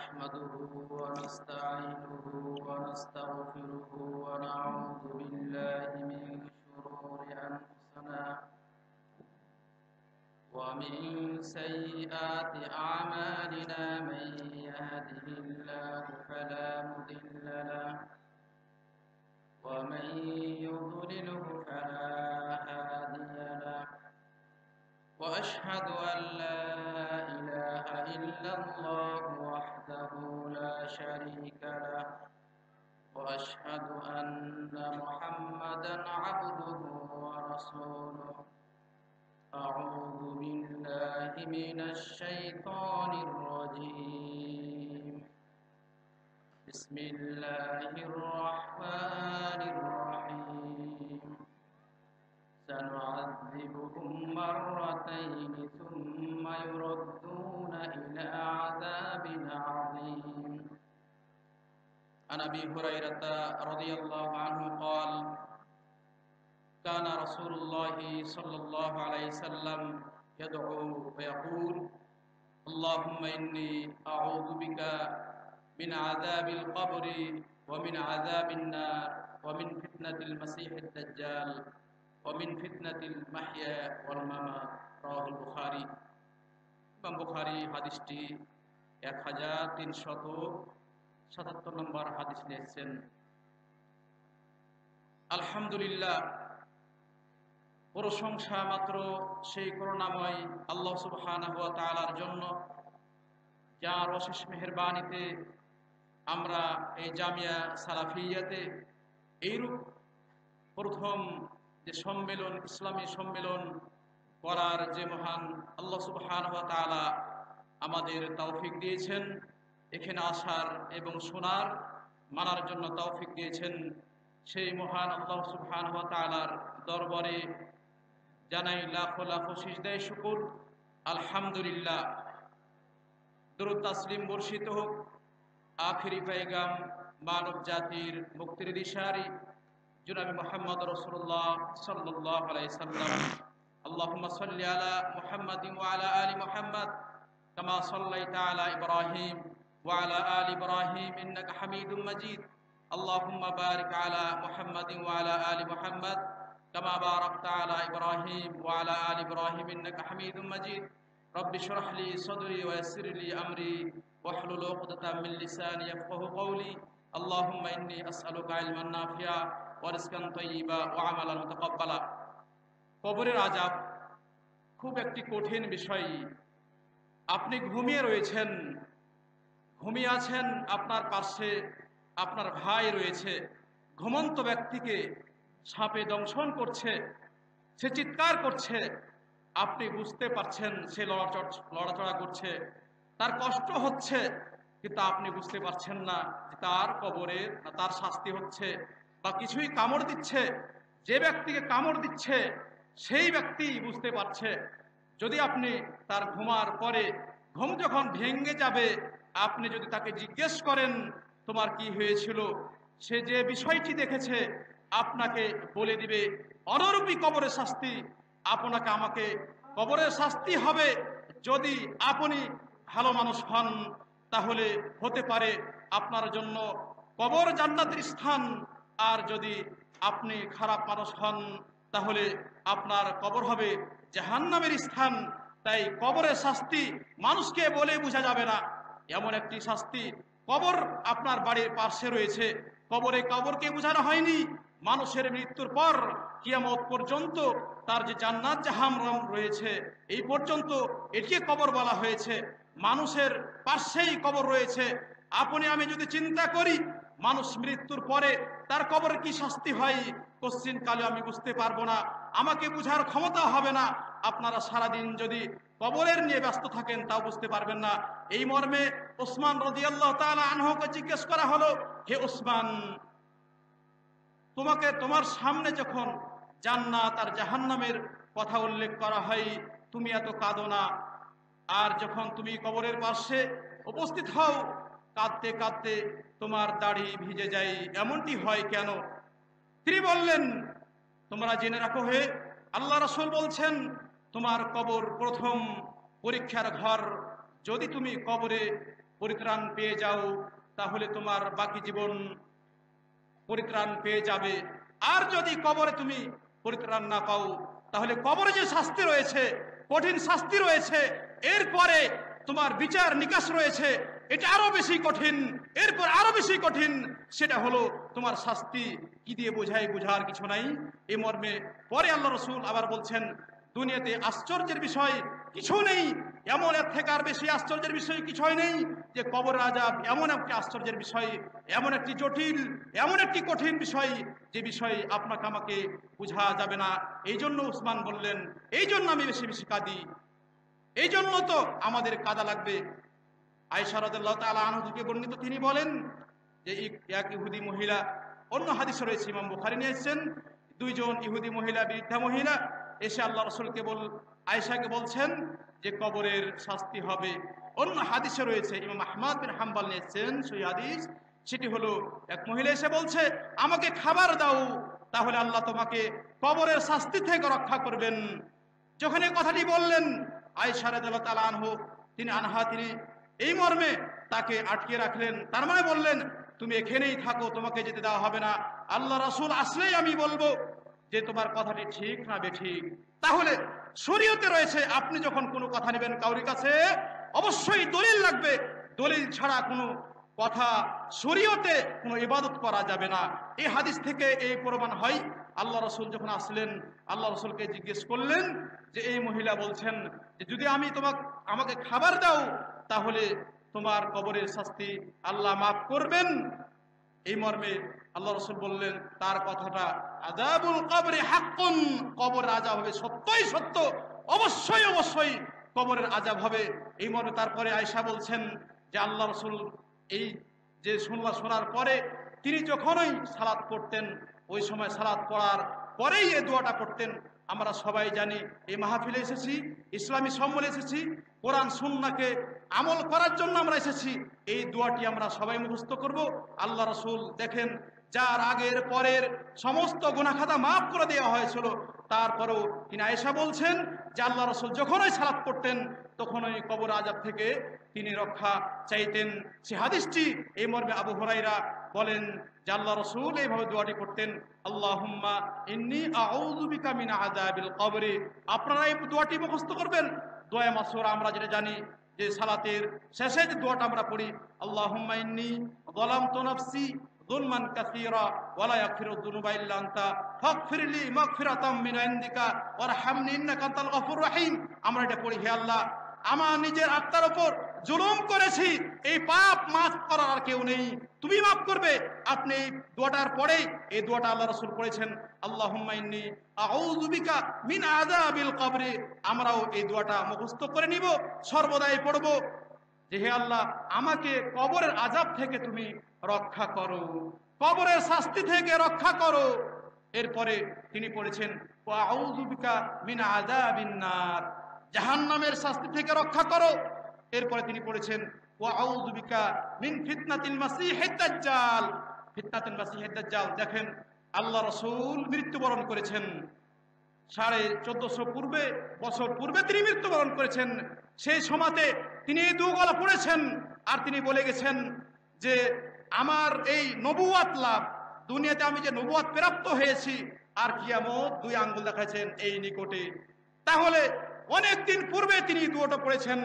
نحمده ونستعينه ونستغفره ونعوذ بالله من شرور أنفسنا ومن سيئات أعمالنا من يهده الله فلا مضل له ومن يضلله فلا هادي له وأشهد أن لا إله إلا الله وحده لا شريك له وأشهد أن محمدا عبده ورسوله أعوذ بالله من الشيطان الرجيم بسم الله الرحمن الرحيم سنعذبهم مرتين ثم يردون إلى عذاب عظيم عن أبي هريرة رضي الله عنه قال كان رسول الله صلى الله عليه وسلم يدعو ويقول اللهم إني أعوذ بك من عذاب القبر ومن عذاب النار ومن فتنة المسيح الدجال ومن فتنة المحيا والممات رواه البخاري ইমাম বুখারী হাদিসটি 1377 নম্বর হাদিস নিয়েছেন। আলহামদুলিল্লাহ, প্রশংসা মাত্র সেই করুণাময় আল্লাহ সুবহানাহু ওয়া তাআলার জন্য, যার অশেষ মেহেরবানিতে আমরা এই জামিয়া সালাফিয়াতে এইরূপ প্রথম যে সম্মেলন, ইসলামী সম্মেলন করার যে মহান আল্লাহ সুবহানাহু ওয়া তাআলা আমাদের তৌফিক দিয়েছেন, এখানে আসার এবং শোনার মানার জন্য তৌফিক দিয়েছেন, সেই মহান আল্লাহ সুবহানাহু ওয়া তাআলার দরবারে জানাই লাখো লাখো সিজদায়ে শুকর। আলহামদুলিল্লাহ, দরুদ তাসলিম বর্ষিত হোক আখিরি পেগাম মানব জাতির মুক্তির দিশারি জনাবে মুহাম্মদ রাসূলুল্লাহ সাল্লাল্লাহু আলাইহি সাল্লাম। আল্লাহুম্মা সাল্লি আলা মুহাম্মাদিন ওয়া আলা আলি মুহাম্মাদ কামা সাল্লাইতা আলা ইব্রাহিম ওয়া আলা আলি ইব্রাহিম ইন্নাকা হামিদুম মাজিদ। আল্লাহুম্মা বারিক আলা মুহাম্মাদিন ওয়া আলা আলি মুহাম্মাদ কামা বারাকতা আলা ইব্রাহিম ওয়া আলা আলি ইব্রাহিম ইন্নাকা হামিদুম মাজিদ। রব্বি শরহ লি সাদরি ওয়া ইয়াসসির লি আমরি ওয়াহলুল উকদাতাম মিন লিসানি ইয়াফকাহু কওলি। আল্লাহুম্মা ইন্নী আসআলুকা ইলমান নাফিআ ওয়া রিজকান তাইয়্যিবা ওয়া আমালান মুতাকাব্বালা। কবরের আযাব খুব একটি কঠিন বিষয়। আপনি ঘুমিয়ে রয়েছেন, ঘুমিয়ে আছেন, আপনার পাশে আপনার ভাই রয়েছে, ঘুমন্ত ব্যক্তিকে সাপে দংশন করছে, সে চিৎকার করছে, আপনি বুঝতে পারছেন সে লড়াচড়া করছে, তার কষ্ট হচ্ছে, কিন্তু আপনি বুঝতে পারছেন না যে তার কবরে তার শাস্তি হচ্ছে বা কিছুই কামড় দিচ্ছে। যে ব্যক্তিকে কামড় দিচ্ছে সেই ব্যক্তি বুঝতে পারছে। যদি আপনি তার ঘুমার পরে ঘুম যখন ভেঙে যাবে, আপনি যদি তাকে জিজ্ঞেস করেন তোমার কি হয়েছিল, সে যে বিষয়টি দেখেছে আপনাকে বলে দিবে অনুরূপী কবরের শাস্তি আপনাকে আমাকে কবরের শাস্তি হবে। যদি আপনি ভালো মানুষ হন তাহলে হতে পারে আপনার জন্য কবর জান্নাতের স্থান, আর যদি আপনি খারাপ মানুষ হন তাহলে আপনার কবর হবে জাহান্নামের স্থান। তাই কবরের শাস্তি মানুষকে বলে বোঝা যাবে না, এমন একটি শাস্তি। কবর আপনার বাড়ির পাশে রয়েছে, কবরকে বোঝানো হয়নি। মানুষের মৃত্যুর পর কিয়ামত পর্যন্ত তার যে জান্নাত জাহান্নাম রয়েছে এই পর্যন্ত এটিকে কবর বলা হয়েছে। মানুষের পাশেই কবর রয়েছে। আপনি আমি যদি চিন্তা করি মানুষ মৃত্যুর পরে তার কবরের কি শাস্তি হয়, কোশ্চিন কালে আমি বুঝতে পারবো না, আমাকে বুঝার ক্ষমতা হবে না। আপনারা সারাদিন যদি কবরের নিয়ে ব্যস্ত থাকেন তাও বুঝতে পারবেন না। এই মর্মে ওসমান রাদিয়াল্লাহু তাআলা আনহুকে জিজ্ঞেস করা হলো, হে ওসমান, তোমার সামনে যখন জান্নাত আর জাহান্নামের কথা উল্লেখ করা হয় তুমি এত কাঁদো না, আর যখন তুমি কবরের পাশে উপস্থিত হও কাঁদতে কাঁদতে তোমার দাড়ি ভিজে যায়, এমনটি হয় কেন? তিনি বললেন, তোমরা জেনে রাখো হে আল্লাহ রাসূল বলছেন তোমার কবর প্রথম পরীক্ষার ঘর। যদি তুমি কবরে পরিত্রাণ পেয়ে যাও, তাহলে তোমার বাকি জীবন পরিত্রাণ পেয়ে যাবে। আর যদি কবরে তুমি পরিত্রাণ না পাও, তাহলে কবরে যে শাস্তি রয়েছে, কঠিন শাস্তি রয়েছে, এরপরে তোমার বিচার নিকাশ রয়েছে, এটা আরো বেশি কঠিন, এরপর আরো বেশি কঠিন। সেটা হলো তোমার শাস্তি। কি দিয়ে বোঝার কিছু নাই। এই মর্মে পরে আল্লাহ রসুল আবার বলছেন, দুনিয়াতে আশ্চর্যের বিষয় কিছু নেই, এমন এর থেকে আর বেশি আশ্চর্যের বিষয় কিছুই নেই, যে কবরের আযাব এমন একটি আশ্চর্যের বিষয়, এমন একটি জটিল, এমন একটি কঠিন বিষয়, যে বিষয় আপনাকে আমাকে বোঝা যাবে না। এই জন্য উসমান বললেন, এই জন্য আমি বেশি বেশি কাঁদি, এই জন্য তো আমাদের কাঁদা লাগবে। আয়েশা রাদিয়াল্লাহু তাআলা আনহা থেকে বর্ণিত, তিনি বলেন যে এক ইহুদি মহিলা, অন্য হাদিস রয়েছে ইমাম বুখারী নিয়ে এসেছেন, দুইজন ইহুদি মহিলা, বৃদ্ধা মহিলা এসে আল্লাহ রসুলকে আয়েশাকে বলছেন যে কবরের শাস্তি হবে। অন্য হাদিসে রয়েছে, ইমাম আহমদ বিন হাম্বল নিয়ে এসেছেন সেই হাদিস, সেটি হলো এক মহিলা এসে বলছে, আমাকে খাবার দাও, তাহলে আল্লাহ তোমাকে কবরের শাস্তি থেকে রক্ষা করবেন। যখন এই কথাটি বললেন, আয়েশা রাদিয়াল্লাহু তাআলা তিনি এই মর্মে তাকে আটকে রাখলেন। তার মানে বললেন, তুমি এখানেই থাকো, তোমাকে যেতে দেওয়া হবে না, আল্লাহ রাসূল আসলেই আমি বলবো যে তোমার কথাটি ঠিক না বেঠিক। তাহলে শরীয়তে রয়েছে, আপনি যখন কোনো কথা নেবেন কাউরি কাছে, অবশ্যই দলিল লাগবে। দলিল ছাড়া কোনো কথা, শরীয়তে কোনো ইবাদত করা যাবে না। এই হাদিস থেকে এই প্রমাণ হয়। আল্লাহ রসুল যখন আসলেন, আল্লাহ রসুলকে জিজ্ঞেস করলেন যে এই মহিলা বলছেন যে যদি আমাকে খাবার দাও, তাহলে তোমার কবরের শাস্তি আল্লাহ মাফ করবেন। এই মর্মে আল্লাহ রসুল বললেন, তার কথাটা আযাবুল কবরি হাক্কুন, কবরের আযাব হবে সত্যই সত্য, অবশ্যই অবশ্যই কবরের আযাব হবে। এই মর্মে তারপরে আয়েশা বলছেন যে আল্লাহ রসুল এই যে শোনার পরে তিনি যখনই সালাত পড়তেন, ওই সময় সালাত পড়ার পরেই এই দোয়াটা পড়তেন। আমরা সবাই জানি, এই মাহফিলে এসেছি, ইসলামী সম্মেলনে এসেছি, কোরআন সুন্নাহকে আমল করার জন্য আমরা এসেছি। এই দোয়াটি আমরা সবাই মুখস্থ করব। আল্লাহ রসুল দেখেন, যার আগের পরের সমস্ত গুনাহ খাতা মাফ করে দেওয়া হয়েছিল, তারপরেও তিনি আয়েশা বলছেন যে আল্লাহ রসুল যখনই সালাত পড়তেন, তখনই কবর আযাব থেকে তিনি রক্ষা চাইতেন। সে হাদিসটি এই মর্মে আবু হুরায়রা বলেন যে আল্লাহ রসুল এইভাবে দোয়াটি করতেন, আল্লাহুম্মা ইন্নী আউযু বিকা মিন আযাবিল কবরি। আপনারা এই দোয়াটি মুখস্থ করবেন। দোয়া মাসুরা আমরা যেটা জানি, যে সালাতের শেষে যে দোয়াটা আমরা পড়ি, আল্লাহুম্মা ইন্নী যালামতু নাফসি যুলমান কাসীরা ওয়া লা ইয়াগফিরুয যুনুবা ইল্লা আনতা ফাগফিরলি মাগফিরাতাম মিন ইনদিকা ওয়ারহামনি ইন্নাকা আনতাল গফুরুর রহিম। আমরা এটা পড়ি, হে আল্লাহ, আমার নিজের আত্মার উপর জুলুম করেছি, এই পাপ মাফ করার আর কেউ নেই, তুমি মাফ করবে। আপনি এই দোয়াটার পরেই এই দোয়াটা আল্লাহ রাসূল পড়েছেন, আল্লাহুম্মা ইন্নী আউযু বিকা মিন আযাবিল কবরি। আমরাও এই দোয়াটা মুখস্থ করে নিব, সর্বদাই পড়ব যে হে আল্লাহ, আমাকে কবরের আযাব থেকে তুমি রক্ষা করো, কবরের শাস্তি থেকে রক্ষা করো। এরপরে তিনি পড়েছেন ওয়া আউযু বিকা মিন আযাবিন নার, জাহান্নামের শাস্তি থেকে রক্ষা করো। এরপরে তিনি পড়েছেন ওয়া আউযু বিকা মিন ফিতনাতিল মাসিহিদ দাজ্জাল, ফিতনাতুল মাসিহিদ দাজ্জাল। দেখেন, আল্লাহ রাসূল মৃত্যুবরণ করেছেন 1450 বছর পূর্বে তিনি মৃত্যুবরণ করেছেন। সেই সময়তে তিনি এই দুগলা পড়েছেন, আর তিনি বলে গেছেন যে আমার এই নবুয়াত লাভ, দুনিয়াতে আমি যে নবুয়াত প্রাপ্ত হয়েছি, আর কিয়ামত 2 আঙ্গুল দেখাচ্ছেন এই নিকটে। তাহলে অনেক দিন পূর্বে তিনি দুটো পড়েছেন,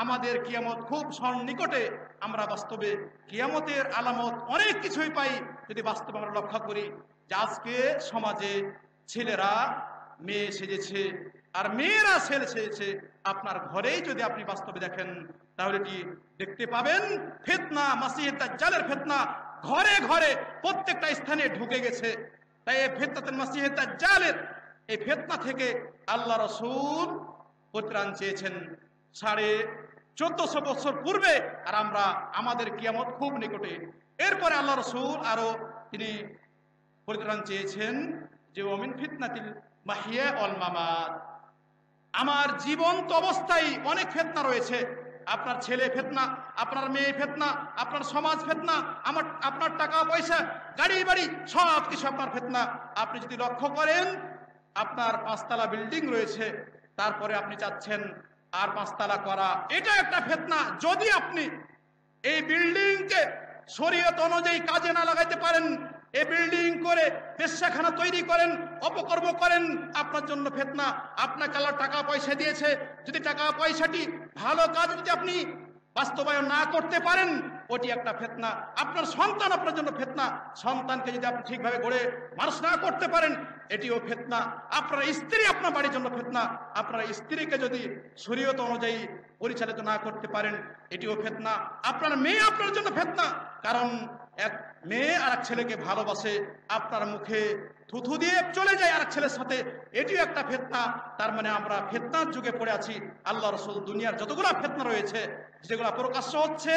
আমাদের কিয়ামত খুব সন্নিকটে। আমরা বাস্তবে কিয়ামতের আলামত অনেক কিছুই পাই যদি বাস্তবে আমরা লক্ষ্য করি। যে আজকে সমাজে ছেলেরা মেয়ে সেজেছে, আর মেয়েরা ছেলে সেজেছে। আপনার ঘরেই যদি আপনি বাস্তবে দেখেন, তাহলে কি দেখতে পাবেন? ফিতনা, মাসিহিদ দাজ্জালের ফিতনা ঘরে ঘরে প্রত্যেকটা স্থানে ঢুকে গেছে। তাই এই ফিতনাতুল মাসিহিদ দাজ্জালের এই ফিতনা থেকে আল্লাহ রাসূল পরিত্রাণ চেয়েছেন 1450 বছর পূর্বে, আর আমাদের কিয়ামত খুব নিকটে। এরপরে আল্লাহ রাসূল আরো তিনি পরিত্রাণ চেয়েছেন যে ওমিন ফিতনাতিল মাহিয়া ওয়াল মামাত, আমার জীবন্ত অবস্থায় অনেক ফিতনা রয়েছে। আপনার ছেলে ফিতনা, আপনার মেয়ে ফিতনা, আপনার সমাজ ফিতনা, আপনার টাকা পয়সা, গাড়ি বাড়ি, সব কিছু আপনার ফিতনা। আপনি যদি লক্ষ্য করেন, আপনার 5 তলা বিল্ডিং রয়েছে, তারপরে আপনি চাচ্ছেন আর 5 তলা করা, এটা একটা ফিতনা। যদি আপনি এই বিল্ডিংকে শরীয়ত অনুযায়ী কাজে না লাগাইতে পারেন, এই বিল্ডিং করে পেশাখানা তৈরি করেন, অপকর্ম করেন, আপনার জন্য ফিতনা। আপনাকে আল্লাহ টাকা পয়সা দিয়েছে, যদি টাকা পয়সাটি ভালো কাজ যদি আপনি বাস্তবায়ন না করতে পারেন, ওটি একটা ফিতনা। আপনার সন্তান আপনার জন্য ফিতনা, সন্তানকে যদি আপনি ঠিকভাবে গড়ে মানুষ না করতে পারেন, এটিও ফিতনা। আপনার স্ত্রী আপনার বাড়ির জন্য ফিতনা, আপনার স্ত্রীকে যদি শরীয়ত অনুযায়ী পরিচালিত না করতে পারেন, এটিও ফিতনা। আপনার মেয়ে আপনার জন্য ফিতনা, কারণ এক মেয়ে আর এক ছেলেকে ভালোবাসে, আপনার মুখে থুথু দিয়ে চলে যায় আরেক ছেলের সাথে, এটিও একটা ফিতনা। তার মানে আমরা ফিতনার যুগে পড়ে আছি। আল্লাহ রাসূল দুনিয়ার যতগুলো ফিতনা রয়েছে, যেগুলো প্রকাশ্য হচ্ছে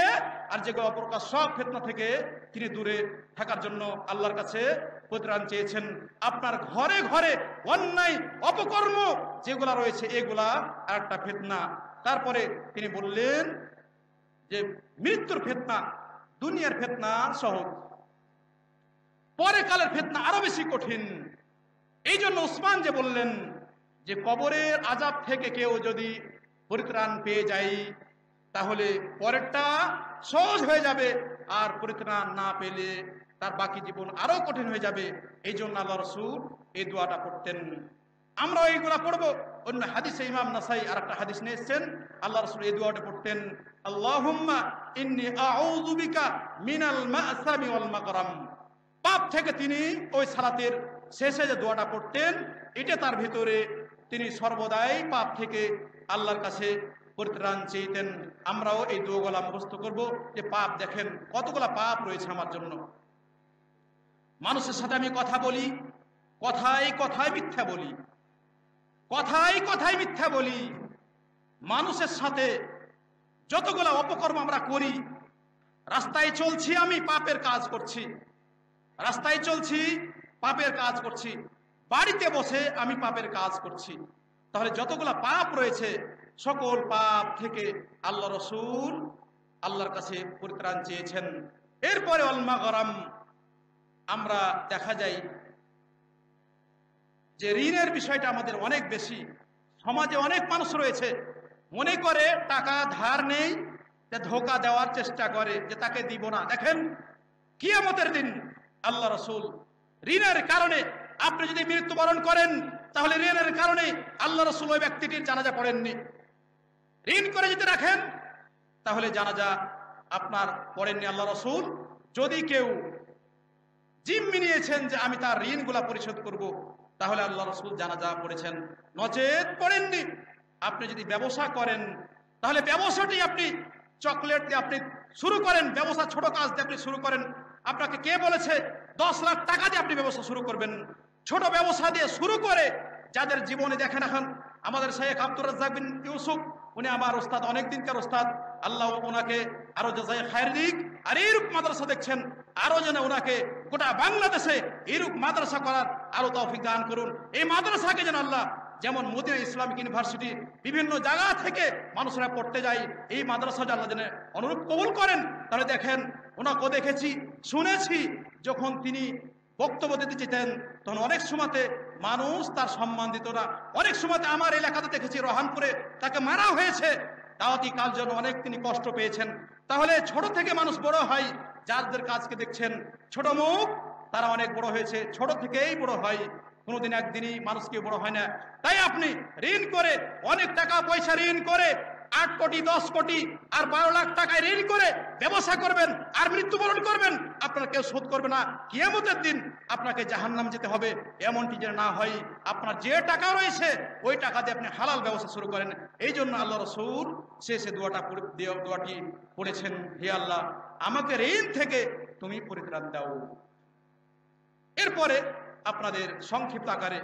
আর যেগুলো অপ্রকাশ্য, সব ফিতনা থেকে তিনি দূরে থাকার জন্য আল্লাহর কাছে পরিত্রাণ চেয়েছেন। আপনার ঘরে ঘরে অন্যায় অপকর্ম যেগুলা রয়েছে, এগুলা আর একটা ফিতনা। তারপরে তিনি বললেন যে মৃত্যুর ফিতনা, দুনিয়ার ফিতনা সহজ, পরে কালের ফিতনা আরো বেশি কঠিন। এই জন্য উসমান যে বললেন যে কবরের আযাব থেকে কেউ যদি পরিত্রাণ পেয়ে যায়, তাহলে পরেরটা সহজ হয়ে যাবে, আর পরিত্রাণ না পেলে তার বাকি জীবন আরো কঠিন হয়ে যাবে। এই জন্য আল্লাহ রাসূল এই দোয়াটা পড়তেন। আমরা এইগুলা পড়বো। অন্য হাদিসে ইমাম নাসাই আর একটা হাদিস নিয়ে এসেছেন, আল্লাহ রাসূল এই দোয়াটা পড়তেন, আল্লাহুম্মা ইন্নী আউযু বিকা মিনাল মা'সামি ওয়াল মাগরাম। পাপ থেকে তিনি ওই সালাতের শেষে যে দোয়াটা পড়তেন, এটা তার ভিতরে তিনি সর্বদাই পাপ থেকে আল্লাহর কাছে পরিত্রাণ চেয়েতেন। আমরাও এই দোয়াগুলা মুখস্থ করব যে পাপ, দেখেন কতগুলা পাপ রয়েছে আমার জন্য। মানুষের সাথে আমি কথা বলি, কথায় কথায় মিথ্যা বলি, কথায় কথায় মিথ্যা বলি। মানুষের সাথে যতগুলা অপকর্ম আমরা করি, রাস্তায় চলছি আমি পাপের কাজ করছি, রাস্তায় চলছি পাপের কাজ করছি, বাড়িতে বসে আমি পাপের কাজ করছি। তাহলে যতগুলা পাপ রয়েছে, সকল পাপ থেকে আল্লাহ রাসূল আল্লাহর কাছে পরিত্রাণ চেয়েছেন। এরপরে ওয়াল মাগরাম, আমরা দেখা যায় যে ঋণের বিষয়টা আমাদের অনেক বেশি। সমাজে অনেক মানুষ রয়েছে মনে করে টাকা ধার নেই, যে ধোঁকা দেওয়ার চেষ্টা করে যে তাকে দিব না। দেখেন কিয়ামতের দিন আল্লাহ রাসূল ঋণের কারণে আপনি যদি মৃত্যুবরণ করেন, তাহলে ঋণের কারণে আল্লাহ রাসূল ওই ব্যক্তিটির জানাজা পড়েননি। ঋণ করে যদি রাখেন, তাহলে জানাজা আপনার পড়েননি আল্লাহ রাসূল। যদি কেউ জিম্মি নিয়েছেন যে আমি তার ঋণগুলা পরিশোধ করব, তাহলে আল্লাহ রাসূল জানাজা পড়েছেন, নচেত পড়েননি। আপনি যদি ব্যবসা করেন, তাহলে ব্যবসাটি আপনি চকলেট দিয়ে আপনি শুরু করেন, ব্যবসা ছোট কাজ দিয়ে আপনি শুরু করেন। আপনাকে কে বলেছে 10 লাখ টাকা দিয়ে আপনি ব্যবসা শুরু করবেন? ছোট ব্যবসা দিয়ে শুরু করে যাদের জীবনে, দেখেন এখন আমাদের শেখ আব্দুর রাজ্জাক বিন ইউসুফ, উনি আমার ওস্তাদ, অনেক দিনকার ওস্তাদ, আল্লাহ ওনাকে আরো জাযায়ে খায়ের দিক। আর এইরূপ মাদ্রাসা দেখছেন, আরো যেন ওনাকে গোটা বাংলাদেশে এইরূপ মাদ্রাসা করার আরো তৌফিক দান করুন। এই মাদ্রাসাকে যেন আল্লাহ, যেমন মদিনা ইসলামিক ইউনিভার্সিটি বিভিন্ন জায়গা থেকে মানুষরা পড়তে যায়, এই মাদ্রাসা আল্লাহ যেন অনুরূপ কবুল করেন। তাহলে দেখেন ওনাকে দেখেছি, শুনেছি, যখন তিনি বক্তব্য দিতে চেতেন, তখন অনেক সময়তে মানুষ তার সম্মান দিত না। অনেক সময়তে আমার এলাকাতে দেখেছি রহানপুরে তাকে মারা হয়েছে। দাওয়াতি কাল জন্য অনেক তিনি কষ্ট পেয়েছেন। তাহলে ছোট থেকে মানুষ বড় হয়। যাদের কাজকে দেখছেন ছোট মুখ, তারা অনেক বড় হয়েছে, ছোট থেকেই বড় হয়, কোনোদিন একদিনই মানুষকে বড় হয় না। তাই আপনি ঋণ করে, অনেক টাকা পয়সা ঋণ করে, 8 কোটি 10 কোটি আর 12 লাখ টাকায় ঋণ করে ব্যবসা করবেন আর মৃত্যুবরণ করবেন, আপনার কেউ শোধ করবে না। কিয়ামতের দিন আপনাকে জাহান্নাম যেতে হবে, এমনটি যেন না হয়। আপনার যে টাকা রয়েছে ওই টাকা দিয়ে আপনি হালাল ব্যবসা শুরু করেন। এই জন্য আল্লাহ রাসূল শেষে দোয়াটি পড়েছেন, হে আল্লাহ, আমাকে ঋণ থেকে তুমি পরিত্রাণ দাও। এরপরে আপনাদের সংক্ষিপ্ত আকারে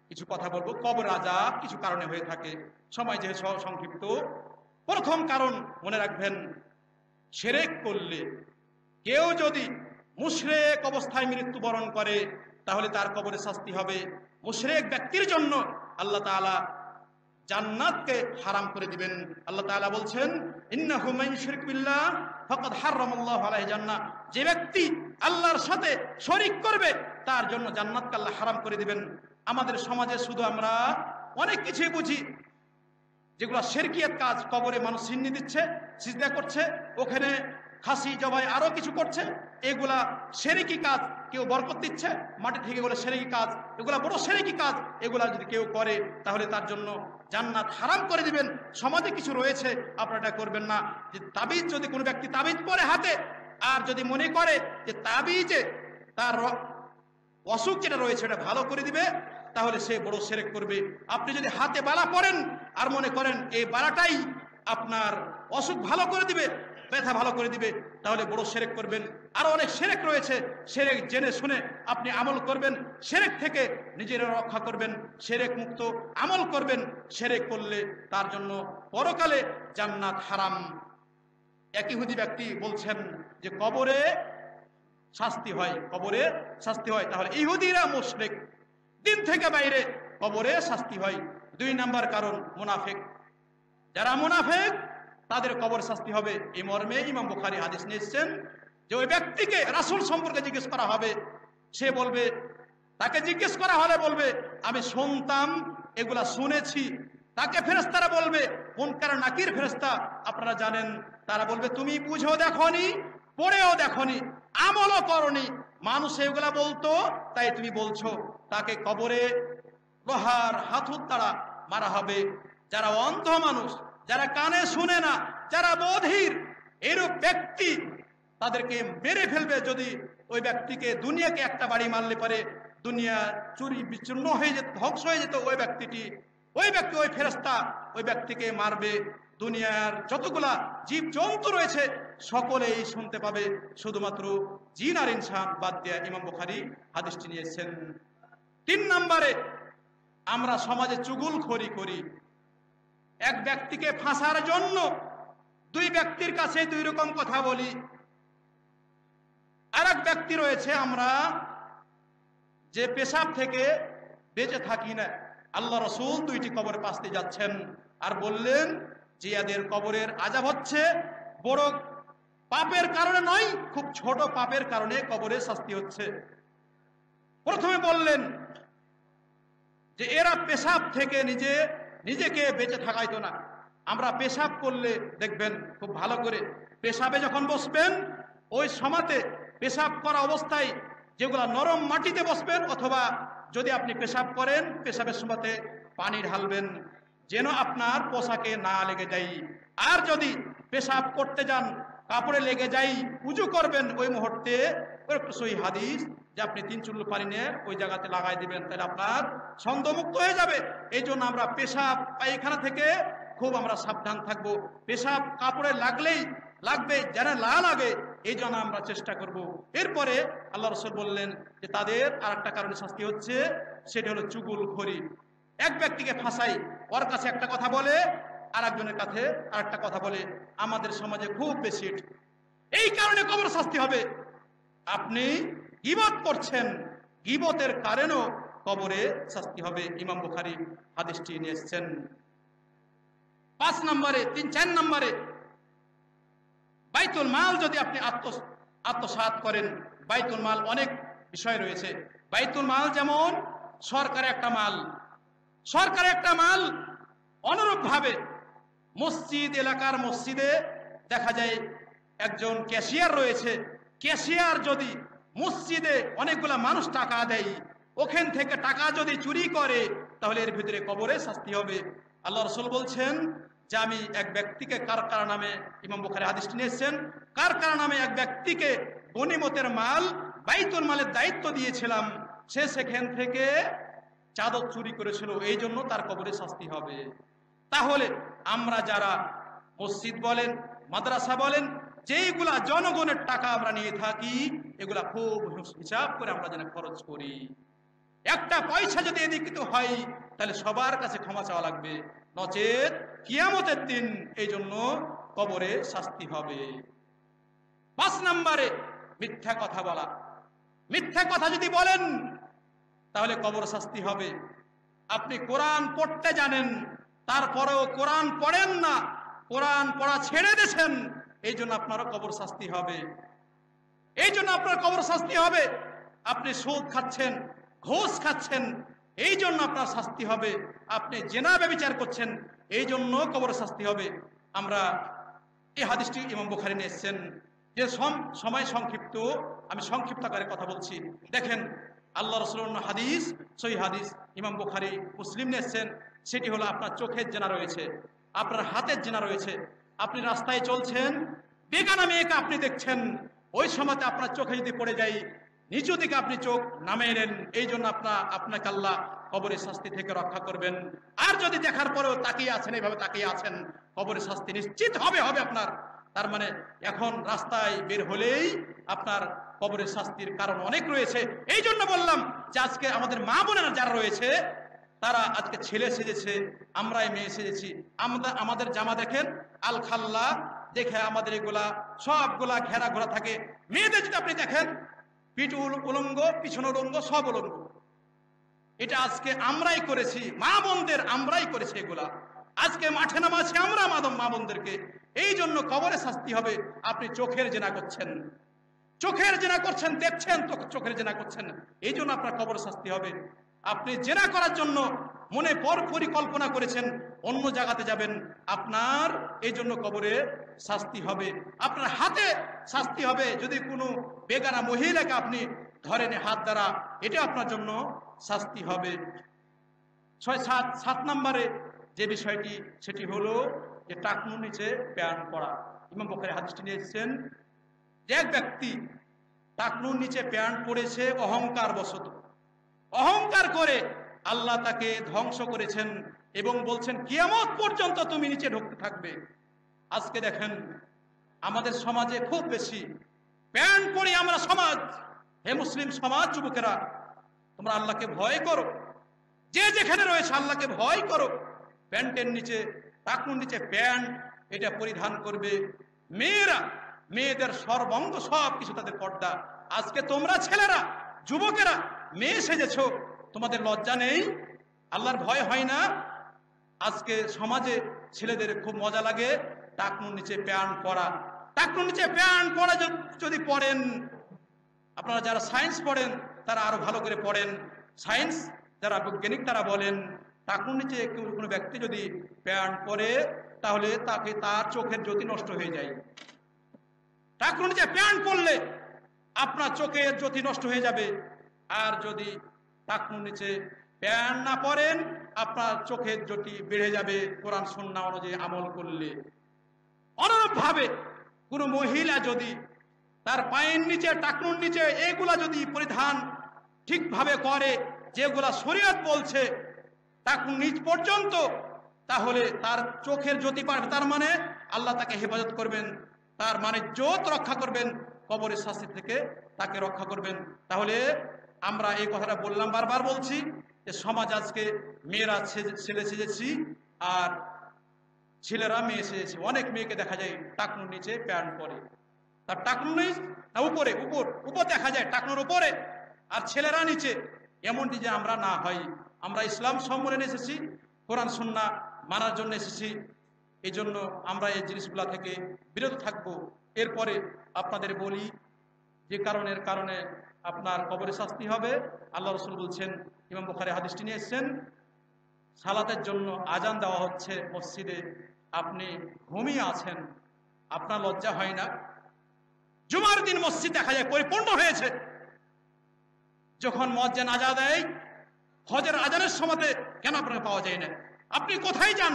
কিছু কথা বলবো। কবর আযাব কিছু কারণে হয়ে থাকে, সময় যেহেতু সংক্ষিপ্ত। প্রথম কারণ মনে রাখবেন, শিরক করলে, কেউ যদি মুশরিক অবস্থায় মৃত্যুবরণ করে, তাহলে তার কবরে শাস্তি হবে। মুশরিক ব্যক্তির জন্য আল্লাহ তাআলা জান্নাতকে হারাম করে দিবেন। আল্লাহ তাআলা বলছেন, ইন্নাহু মান ইউশরিক বিল্লাহ ফাকাদ হারামাল্লাহু আলাইহি জান্নাহ। যে ব্যক্তি আল্লাহর সাথে শরীক করবে, তার জন্য জান্নাতকে আল্লাহ হারাম করে দিবেন। আমাদের সমাজে শুধু আমরা অনেক কিছুই বুঝি যেগুলো শিরকিয়াত কাজ। কবরে মানুষ সিন্নি দিচ্ছে, সিজদা করছে, ওখানে খাসি জবাই আরো কিছু করছে, এগুলা শিরকি কাজ। কেউ বরকত দিচ্ছে মাটি থেকে, এগুলো শিরকি কাজ, এগুলা বড় শিরকি কাজ। এগুলা যদি কেউ করে তাহলে তার জন্য জান্নাত হারাম করে দিবেন। সমাজে কিছু রয়েছে, আপনারা এটা করবেন না। যে তাবিজ, যদি কোনো ব্যক্তি তাবিজ পরে হাতে, আর যদি মনে করে যে তাবিজে তার অসুখ যেটা রয়েছে এটা ভালো করে দিবে, তাহলে সে বড় শিরক করবে। আপনি যদি হাতে বালা পরেন আর মনে করেন এই বালাটাই আপনার অসুখ ভালো করে দিবে, ব্যথা ভালো করে দিবে, তাহলে বড় শিরক করবেন। আরো অনেক শিরক রয়েছে, শিরক জেনে শুনে আপনি আমল করবেন, শিরক থেকে নিজের রক্ষা করবেন, শিরক মুক্ত আমল করবেন। শিরক করলে তার জন্য পরকালে জান্নাত হারাম। এক ইহুদি ব্যক্তি বলছেন যে কবরে শাস্তি হয়, কবরে শাস্তি হয়। তাহলে ইহুদিরা মুশরিক, দিন থেকে বাইরে, কবরে শাস্তি হয়। 2 নাম্বার কারণ মুনাফিক। যারা মুনাফিক তাদের কবর শাস্তি হবে। এই মর্মে ইমাম বুখারী হাদিস নিয়েছেন যে ওই ব্যক্তিকে রাসূল সম্পর্কে জিজ্ঞেস করা হবে, সে বলবে, তাকে জিজ্ঞেস করা হলে বলবে আমি শুনতাম, এগুলা শুনেছি। তাকে ফেরেশতারা বলবে, মুনকার নাকির ফেরেশতা আপনারা জানেন, তারা বলবে তুমি বুঝেও দেখোনি, পড়েও দেখোনি, আমলও করনি, মানুষ এগুলা বলতো তাই তুমি বলছো। তাকে কবরে লোহার হাতুড় দ্বারা মারা হবে। যারা অন্ধ মানুষ, যারা কানে শুনে না, যারা বধির, এরূপ ব্যক্তি তাদেরকে মেরে ফেলবে। যদি ওই ব্যক্তিকে দুনিয়াকে একটা বাড়ি মারলে পারে দুনিয়া চুরি বিচ্ছিন্ন হয়ে যেত, ধ্বংস হয়ে যেত, ওই ব্যক্তি, ওই ফেরেশতা ওই ব্যক্তিকে মারবে। দুনিয়ার যতগুলা জীব জন্তু রয়েছে সকলেই শুনতে পাবে, শুধুমাত্র জিন আর ইনসান বাদ দিয়ে। ইমাম বুখারী হাদিসটি নিয়েছেন। 3 নম্বরে, আমরা সমাজে চুগলখড়ি করি। এক ব্যক্তিকে ফাঁসার জন্য 2 ব্যক্তির কাছে 2 রকম কথা বলি। আর এক ব্যক্তি রয়েছে, আমরা যে পেশাব থেকে বেঁচে থাকি না। আল্লাহ রাসূল 2টি কবরের পাশ দিয়ে যাচ্ছেন আর বললেন যে এদের কবরের আযাব হচ্ছে বড় পাপের কারণে নয়, খুব ছোট পাপের কারণে কবরে শাস্তি হচ্ছে। প্রথমে বললেন যে এরা পেশাব থেকে নিজেকে বেঁচে থাকাইতো না। আমরা পেশাব করলে দেখবেন খুব ভালো করে, পেশাবে যখন বসবেন ওই সমাতে পেশাব করা অবস্থায় যেগুলা নরম মাটিতে বসবেন, অথবা যদি আপনি পেশাব করেন পেশাবের সময়তে পানি ঢালবেন যেন আপনার পোশাকে না লেগে যায়। আর যদি পেশাব করতে যান কাপড়ে লেগে যায়, উজু করবেন ওই মুহূর্তে সই হাদিস যে আপনি 3 চুল্লু পানি নিয়ে ওই জায়গাতে লাগাই দিবেন, তাহলে আপনার ছন্দমুক্ত হয়ে যাবে। এই জন্য আমরা পেশাব পায়খানা থেকে খুব আমরা সাবধান থাকবো। পেশাব কাপড়ে লাগবে যেন না লাগে, এই জন্য আমরা চেষ্টা করব। এরপরে আল্লাহ রাসূল বললেন যে তাদের আর একটা কারণে শাস্তি হচ্ছে, সেটা হলো চুগলখড়ি। এক ব্যক্তিকে ফাঁসাই, ওর কাছে একটা কথা বলে আর একজনের কাছে আর একটা কথা বলে, আমাদের সমাজে খুব বেশি। এই কারণে কবর শাস্তি হবে। আপনি গীবত করছেন, গীবতের কারণেও কবরে শাস্তি হবে। ইমাম বুখারী হাদিসটি নিয়ে এসেছেন। 5 নম্বরে, 3-4 নম্বরে, বাইতুল মাল যদি আপনি আত্মসাৎ করেন। বাইতুল মাল অনেক বিষয় রয়েছে। বাইতুল মাল যেমন সরকারের একটা মাল, অনুরূপভাবে মসজিদ, এলাকার মসজিদে দেখা যায় একজন ক্যাশিয়ার রয়েছে। ক্যাশিয়ার যদি মসজিদে অনেকগুলা মানুষ টাকা দেয়, ওখান থেকে টাকা যদি চুরি করে, তাহলে এর ভিতরে কবরে শাস্তি হবে। আল্লাহ রাসূল বলছেন যে আমি এক ব্যক্তিকে কারকারা নামে, ইমাম বুখারী হাদিসটি নিয়েছেন, কারকারা নামে এক ব্যক্তিকে গনিমতের মাল, বাইতুল মালের দায়িত্ব দিয়েছিলাম, সে সেখান থেকে চাদর চুরি করেছিল, এই জন্য তার কবরে শাস্তি হবে। তাহলে আমরা যারা মসজিদ বলেন, মাদ্রাসা বলেন, যেইগুলা জনগণের টাকা আমরা নিয়ে থাকি, এগুলা খুব হিসাব করে আমরা যেন খরচ করি। একটা পয়সা যদি এদিকে হয় তাহলে সবার কাছে ক্ষমা চাওয়া লাগবে, নচেত কিয়ামতের দিন এই জন্য কবরে শাস্তি হবে। 5 নম্বরে, মিথ্যা কথা বলা। মিথ্যা কথা যদি বলেন তাহলে কবর শাস্তি হবে। আপনি কোরআন পড়তে জানেন, তারপরেও কোরআন পড়েন না, কোরআন পড়া ছেড়ে দিয়েছেন, এই জন্য আপনারও কবর শাস্তি হবে। আপনার কবর শাস্তি হবে। আপনি সুদ খাচ্ছেন, ঘুষ খাচ্ছেন, এই জন্য আপনার শাস্তি হবে। আপনি জেনা ব্যভিচার করছেন, এই জন্য কবর শাস্তি হবে। আমরা এই হাদিসটি ইমাম বুখারী নিয়ে এসেছেন। যে সময় সংক্ষিপ্ত, আমি সংক্ষিপ্ত আকারে কথা বলছি। দেখেন আল্লাহ রাসূলুল্লাহ হাদিস, সহিহ হাদিস, ইমাম বুখারী মুসলিম নিয়েছেন, সেটি হলো আপনার চোখের জেনা রয়েছে, আপনার হাতের জেনা রয়েছে। আপনি রাস্তায় চলছেন, বেগানা মেয়েকে আপনি দেখছেন, ওই সময়তে আপনার চোখে যদি পড়ে যায়, নিচু দিকে আপনি চোখ নামিয়ে নেন, এই জন্য আপনাকে আল্লাহ কবরের শাস্তি থেকে রক্ষা করবেন। আর যদি দেখার পরেও তাকিয়ে আছেন, এইভাবে তাকিয়ে আছেন, কবরের শাস্তি নিশ্চিত হবে আপনার। তার মানে এখন রাস্তায় বের হলেই আপনার কবরের শাস্তির কারণ অনেক রয়েছে। এই জন্য বললাম যে আজকে আমাদের মা বোনেরা যারা রয়েছে, তারা আজকে ছেলে সেজেছে, আমরাই মেয়ে সেজেছি। আমাদের জামা দেখেন আল খাল্লা, দেখে আমাদের এগুলা সবগুলা ঘেরা ঘোরা থাকে। মেয়েদের যদি আপনি দেখেন, পিঠ উলঙ্গ, পিছন উলঙ্গ, সব উলঙ্গ। এটা আজকে আমরাই করেছি, মা বোনদের আমরাই করেছি এগুলা। আজকে মাঠে নামাছি আমরা মা বোনদেরকে। এই জন্য কবরে শাস্তি হবে। আপনি চোখের জেনা করছেন, চোখের জেনা করছেন, দেখছেন তো চোখের জেনা করছেন, এই জন্য আপনার কবরে শাস্তি হবে। আপনি জেনা করার জন্য মনে পরিকল্পনা করেছেন, অন্য জায়গাতে যাবেন, আপনার এই জন্য কবরে শাস্তি হবে। আপনার হাতে শাস্তি হবে, যদি কোনো বেগানা মহিলাকে আপনি ধরেন হাত দ্বারা, এটা আপনার জন্য শাস্তি হবে। 7 নম্বরে যে বিষয়টি, সেটি হলো যে টাকনুর নিচে প্যান্ট পরা। ইমাম বুখারী হাদিসটি নিয়ে এসেছেন যে এক ব্যক্তি টাকনুর নিচে প্যান্ট পরেছে অহংকার বশত, অহংকার করে আল্লাহ তাকে ধ্বংস করেছেন এবং বলছেন কিয়ামত পর্যন্ত তুমি নিচে ঢুকতে থাকবে। আজকে দেখেন আমাদের সমাজে খুব বেশি প্যান্ট পরে আমরা সমাজ, হে মুসলিম সমাজ, যুবকেরা তোমরা আল্লাহকে ভয় করো, যে যেখানে রয়েছে আল্লাহকে ভয় করো। প্যান্টের নিচে, টাকনুর নিচে প্যান্ট এটা পরিধান করবে। মেয়েরা, মেয়েদের সর্বাঙ্গ সব কিছু তাদের পর্দা। আজকে তোমরা ছেলেরা, যুবকেরা মেয়ে সেজেছো, তোমাদের লজ্জা নেই? আল্লাহর ভয় হয় না? আজকে সমাজে ছেলেদের খুব মজা লাগে টাকনুর নিচে প্যান্ট পরা। টাকনুর নিচে প্যান্ট পরা যদি পড়েন, আপনারা যারা সায়েন্স পড়েন তারা আরো ভালো করে পড়েন। সায়েন্স যারা বৈজ্ঞানিক তারা বলেন টাকনুর নিচে কোনো ব্যক্তি যদি প্যান্ট পরে, তাহলে তার চোখের জ্যোতি নষ্ট হয়ে যায়। টাকনুর নিচে প্যান্ট পরলে আপনার চোখের জ্যোতি নষ্ট হয়ে যাবে। আর যদি টাকনুর নিচে প্যান্ট না পরেন, আপনার চোখের জ্যোতি বেড়ে যাবে কোরআন সুন্নাহ অনুযায়ী আমল করলে। অনুরূপ ভাবে কোনো মহিলা যদি তার পায়ের নিচে, টাকনুর নিচে এগুলা যদি পরিধান ঠিকভাবে করে, যেগুলা শরীয়ত বলছে টাকনুর নিচ পর্যন্ত, তাহলে তার চোখের জ্যোতি পাবে। তার মানে আল্লাহ তাকে হেফাজত করবেন, তার মানে জ্যোত রক্ষা করবেন, কবরের শাস্তি থেকে তাকে রক্ষা করবেন। তাহলে আমরা এই কথাটা বললাম, বারবার বলছি যে সমাজ আজকে মেয়েরা ছেলে সেজেছি আর ছেলেরা মেয়ে সেজেছি। অনেক মেয়েকে দেখা যায় টাকনুর নিচে প্যান্ট পরে, তার টাকনুর নিচ না উপরে, উপর দেখা যায় টাকনুর উপরে, আর ছেলেরা নিচে। এমনটি যে আমরা না হয়। আমরা ইসলাম সম্মেলনে এসেছি, কোরআন সুন্নাহ মানার জন্য এসেছি, এই জন্য আমরা এই জিনিসগুলা থেকে বিরত থাকবো। এরপরে আপনাদের বলি যে কারণে আপনার কবরে শাস্তি হবে। আল্লাহ রাসূল বলছেন, ইমাম বুখারী হাদিসটি নিয়ে এসেছেন, সালাতের জন্য আজান দেওয়া হচ্ছে মসজিদে, আপনি ঘুমিয়ে আছেন, আপনার লজ্জা হয় না? জুমার দিন মসজিদ দেখা যায় পরিপূর্ণ হয়েছে, যখন মুয়াজ্জিন আজান দেয় ফজর আজানের সময়তে কেন আপনাকে পাওয়া যায় না? আপনি কোথায় যান?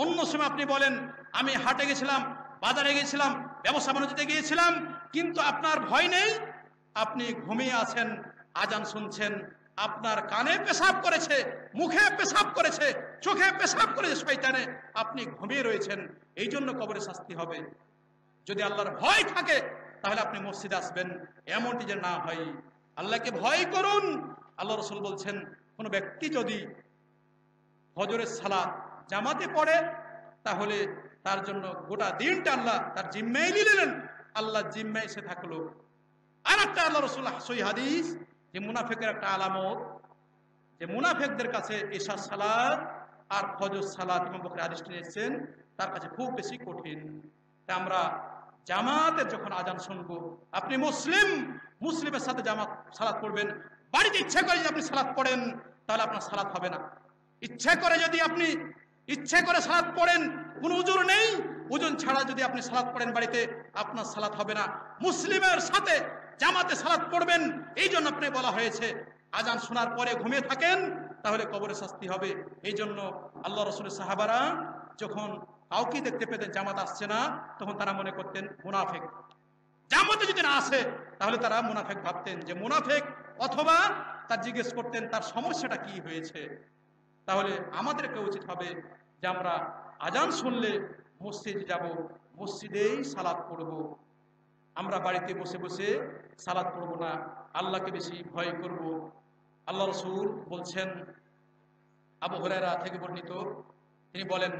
অন্য সময় আপনি বলেন আমি হাটে গেছিলাম, বাজারে গেছিলাম, ব্যবসা বাণিজ্যতে গিয়েছিলাম, কিন্তু আপনার ভয় নেই, আপনি ঘুমিয়ে আছেন, আজান শুনছেন, আপনার কানে পেশাব করেছে, মুখে পেশাব করেছে, চোখে পেশাব করেছে শয়তানে, আপনি ঘুমিয়ে রয়েছেন। এই জন্য কবরে শাস্তি হবে। যদি আল্লাহর ভয় থাকে তাহলে আপনি মসজিদে আসবেন, এমনটি যে না হয়। আল্লাহকে ভয় করুন। আল্লাহ রাসূল বলছেন, কোন ব্যক্তি যদি ফজরের সালাত জামাতে পড়ে, তাহলে তার জন্য গোটা দিনটা আল্লাহ তার জিম্মায় নিলেন, আল্লাহ জিম্মায় এসে থাকলো। আর একটা আল্লাহ রাসূল সহিহ হাদিস, যে মুনাফিকের একটা আলামত, যে মুনাফিকদের কাছে ইশা সালাত আর ফজর সালাত, ইমাম বুখারী হাদিসটি নিয়েছেন, তার কাছে খুব বেশি কঠিন। তাই আমরা জামাতের যখন আজান শুনবো, আপনি মুসলিমের সাথে জামাত সালাত পড়বেন। বাড়িতে ইচ্ছা করে যদি আপনি সালাত পড়েন, তাহলে আপনার সালাত হবে না। ইচ্ছা করে যদি আপনি সালাত পড়েন, কোনো উজুর নেই, ওজন ছাড়া যদি আপনি সালাত পড়েন বাড়িতে, আপনার সালাত হবে না। মুসলিমের সাথে জামাতে সালাত পড়বেন, এই জন্য আপনি বলা হয়েছে। আজান শোনার পরে ঘুমিয়ে থাকেন, তাহলে কবরে শাস্তি হবে। এই জন্য আল্লাহ রসুলের সাহাবারা যখন কাউকে দেখতে পেতেন জামাত আসছে না, তখন তারা মনে করতেন মুনাফেক। জামাতে যদি না আসে তাহলে তারা মুনাফেক ভাবতেন যে মুনাফেক, অথবা তার জিজ্ঞেস করতেন তার সমস্যাটা কি হয়েছে। তাহলে আমাদেরকে উচিত হবে যে আমরা আজান শুনলে মসজিদে যাব, মসজিদেই সালাত পড়ব। আমরা বাড়িতে বসে বসে সালাত পড়ব না, আল্লাহকে বেশি ভয় করব। আল্লাহ রসুল বলছেন, আবু হুরায়রা থেকে বর্ণিত, তিনি বলেন,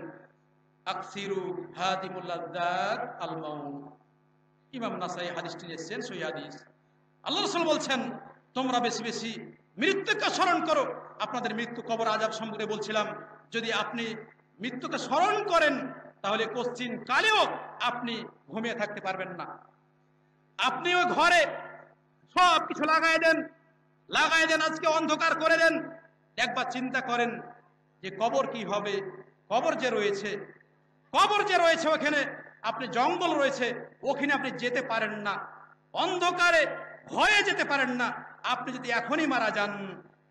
আকসিরু হাদিমুল লাযযাত আল মাউত। ইমাম নাসাই হাদিসটি নিয়েছেন, সহিহ হাদিস। আল্লাহ রাসূল বলছেন, তোমরা বেশি বেশি মৃত্যুকে স্মরণ করো। আপনাদের মৃত্যু, কবর আযাব সম্পর্কে বলছিলাম। যদি আপনি মৃত্যুকে স্মরণ করেন, তাহলে কোশ্চিন কালেও আপনি ঘুমিয়ে থাকতে পারবেন না। আপনি ওই ঘরে সব কিছু লাগাই দেন, আজকে অন্ধকার করে দেন। একবার চিন্তা করেন যে কবর কি হবে। কবর যে রয়েছে ওখানে আপনি, জঙ্গল রয়েছে, ওখানে আপনি যেতে পারেন না, অন্ধকারে ভয়ে যেতে পারেন না। আপনি যদি এখনই মারা যান,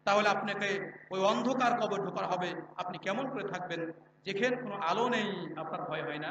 তাহলে আপনাকে ওই অন্ধকার কবর ঢোকা হবে। আপনি কেমন করে থাকবেন? যেখানে কোনো আলো নেই, আপনার ভয় হয় না?